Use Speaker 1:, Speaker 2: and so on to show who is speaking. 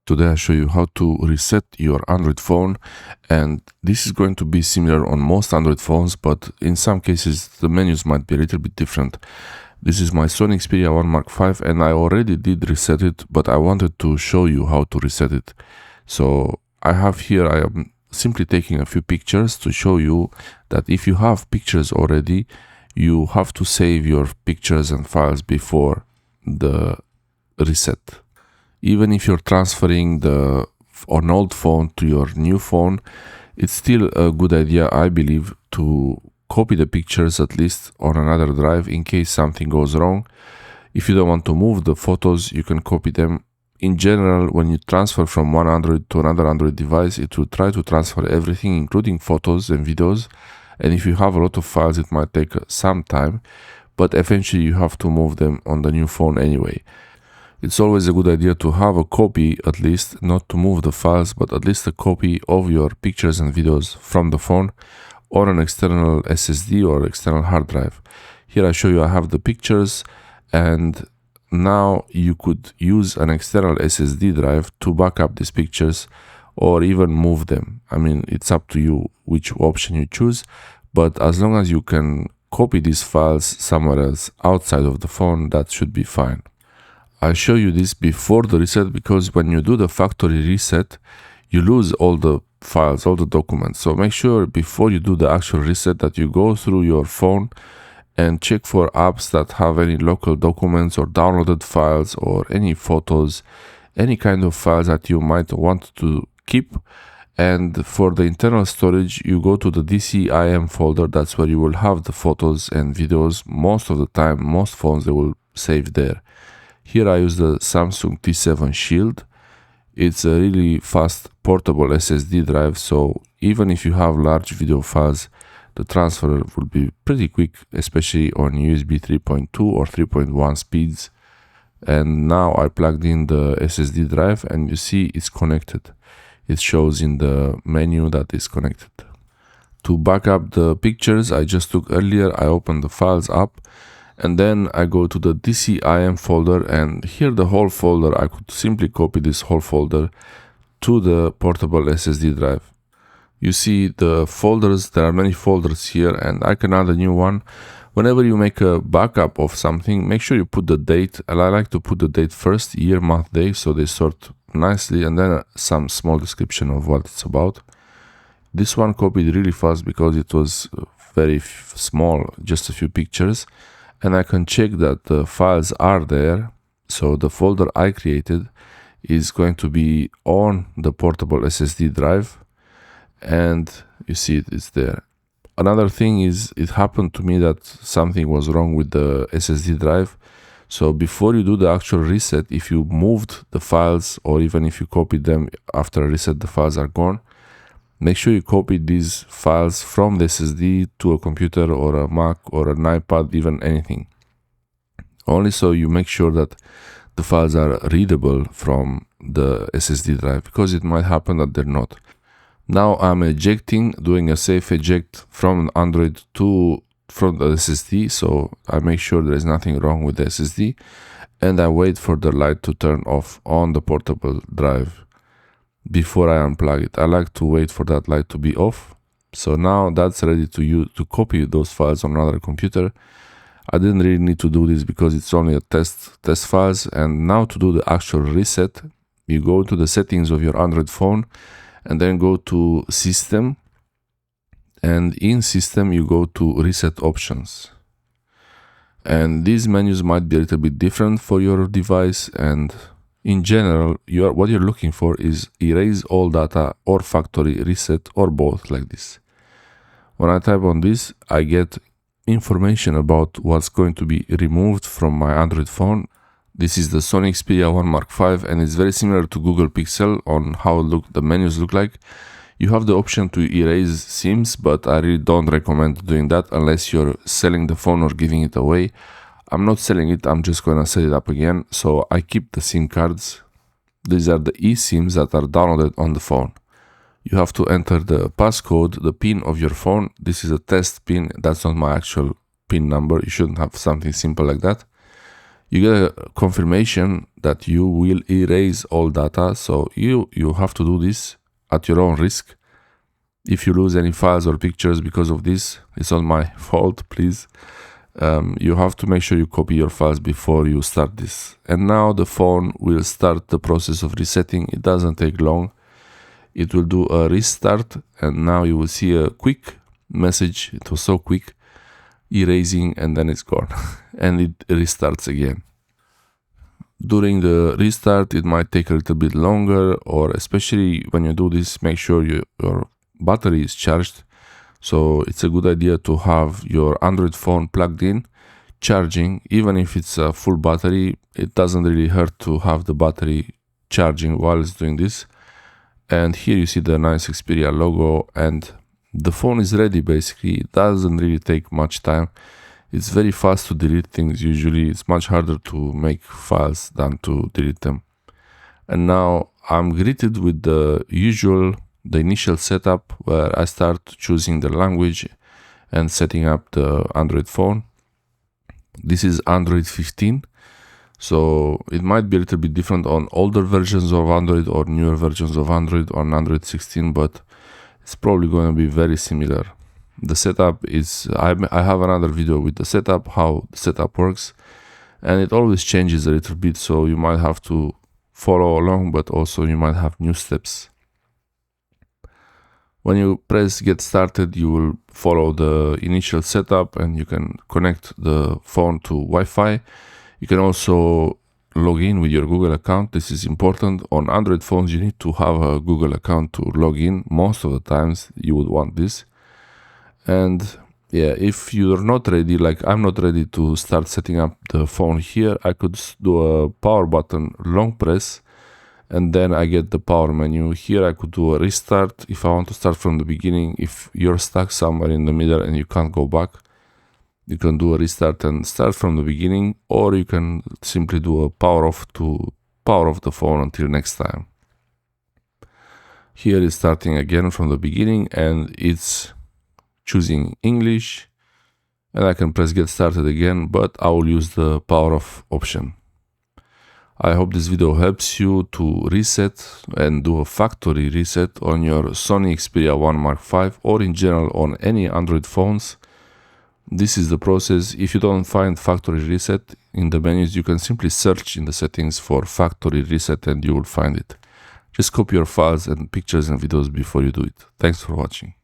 Speaker 1: Today I show you how to reset your Android phone, and this is going to be similar on most Android phones, but in some cases the menus might be a little bit different. This is my Sony Xperia 1 Mark V and I already did reset it, but I wanted to show you how to reset it. So I am simply taking a few pictures to show you that if you have pictures already, you have to save your pictures and files before the reset. Even if you're transferring an old phone to your new phone, it's still a good idea, I believe, to copy the pictures at least on another drive in case something goes wrong. If you don't want to move the photos, you can copy them. In general, when you transfer from one Android to another Android device, it will try to transfer everything, including photos and videos. And if you have a lot of files, it might take some time, but eventually you have to move them on the new phone anyway. It's always a good idea to have a copy, at least, not to move the files, but at least a copy of your pictures and videos from the phone on an external SSD or external hard drive. Here I show you I have the pictures, and now you could use an external SSD drive to back up these pictures or even move them. I mean, it's up to you which option you choose, but as long as you can copy these files somewhere else outside of the phone, that should be fine. I show you this before the reset because when you do the factory reset, you lose all the files, all the documents. So make sure before you do the actual reset that you go through your phone and check for apps that have any local documents or downloaded files or any photos, any kind of files that you might want to keep. And for the internal storage, you go to the DCIM folder. That's where you will have the photos and videos. Most of the time, most phones, they will save there. Here I use the Samsung T7 Shield. It's a really fast portable SSD drive, so even if you have large video files, the transfer will be pretty quick, especially on USB 3.2 or 3.1 speeds. And now I plugged in the SSD drive and you see it's connected. It shows in the menu that it's connected. To back up the pictures I just took earlier, I open the files up, and then I go to the DCIM folder, and here the whole folder, I could simply copy this whole folder to the portable SSD drive. You see the folders, there are many folders here, and I can add a new one. Whenever you make a backup of something, make sure you put the date, and I like to put the date first, year, month, day, so they sort nicely, and then some small description of what it's about. This one copied really fast because it was very small, just a few pictures. And I can check that the files are there. So the folder I created is going to be on the portable SSD drive, and you see it's there. Another thing is, it happened to me that something was wrong with the SSD drive. So before you do the actual reset, if you moved the files or even if you copied them after a reset, the files are gone, make sure you copy these files from the SSD to a computer or a Mac or an iPad, even anything. Only so you make sure that the files are readable from the SSD drive, because it might happen that they're not. Now I'm doing a safe eject from Android from the SSD, so I make sure there is nothing wrong with the SSD, and I wait for the light to turn off on the portable drive before I unplug it. I like to wait for that light to be off. So now that's ready to copy those files on another computer. I didn't really need to do this because it's only a test files. And now to do the actual reset, you go to the settings of your Android phone and then go to System, and in System you go to Reset Options. And these menus might be a little bit different for your device, and in general, what you're looking for is erase all data or factory reset or both, like this. When I type on this, I get information about what's going to be removed from my Android phone. This is the Sony Xperia 1 Mark V, and it's very similar to Google Pixel on how the menus look like. You have the option to erase SIMs, but I really don't recommend doing that unless you're selling the phone or giving it away. I'm not selling it, I'm just gonna set it up again, so I keep the SIM cards. These are the eSIMs that are downloaded on the phone. You have to enter the passcode, the PIN of your phone. This is a test PIN, that's not my actual PIN number. You shouldn't have something simple like that. you get a confirmation that you will erase all data, so you have to do this at your own risk. If you lose any files or pictures because of this, it's not my fault, please. You have to make sure you copy your files before you start this. And now the phone will start the process of resetting. It doesn't take long. It will do a restart, and now you will see a quick message. It was so quick, erasing, and then it's gone. And it restarts again. During the restart, it might take a little bit longer, or especially when you do this, make sure your battery is charged. So it's a good idea to have your Android phone plugged in, charging. Even if it's a full battery, it doesn't really hurt to have the battery charging while it's doing this. And here you see the nice Xperia logo, and the phone is ready basically. It doesn't really take much time. It's very fast to delete things. Usually it's much harder to make files than to delete them. And now I'm greeted with the initial setup, where I start choosing the language and setting up the Android phone. This is Android 15, so it might be a little bit different on older versions of Android or newer versions of Android on Android 16, but it's probably going to be very similar. The setup is, I have another video with the setup, how the setup works, and it always changes a little bit, so you might have to follow along, but also you might have new steps. When you press get started, you will follow the initial setup, and you can connect the phone to Wi-Fi. You can also log in with your Google account. This is important. On Android phones, you need to have a Google account to log in. Most of the times you would want this. And yeah, if you're not ready, like I'm not ready to start setting up the phone here, I could do a power button long press, and then I get the power menu. Here I could do a restart if I want to start from the beginning. If you're stuck somewhere in the middle and you can't go back, you can do a restart and start from the beginning, or you can simply do a power off to power off the phone until next time. Here is starting again from the beginning, and it's choosing English, and I can press get started again, but I will use the power off option. I hope this video helps you to reset and do a factory reset on your Sony Xperia 1 Mark V, or in general on any Android phones. This is the process. If you don't find factory reset in the menus, you can simply search in the settings for factory reset and you will find it. Just copy your files and pictures and videos before you do it. Thanks for watching.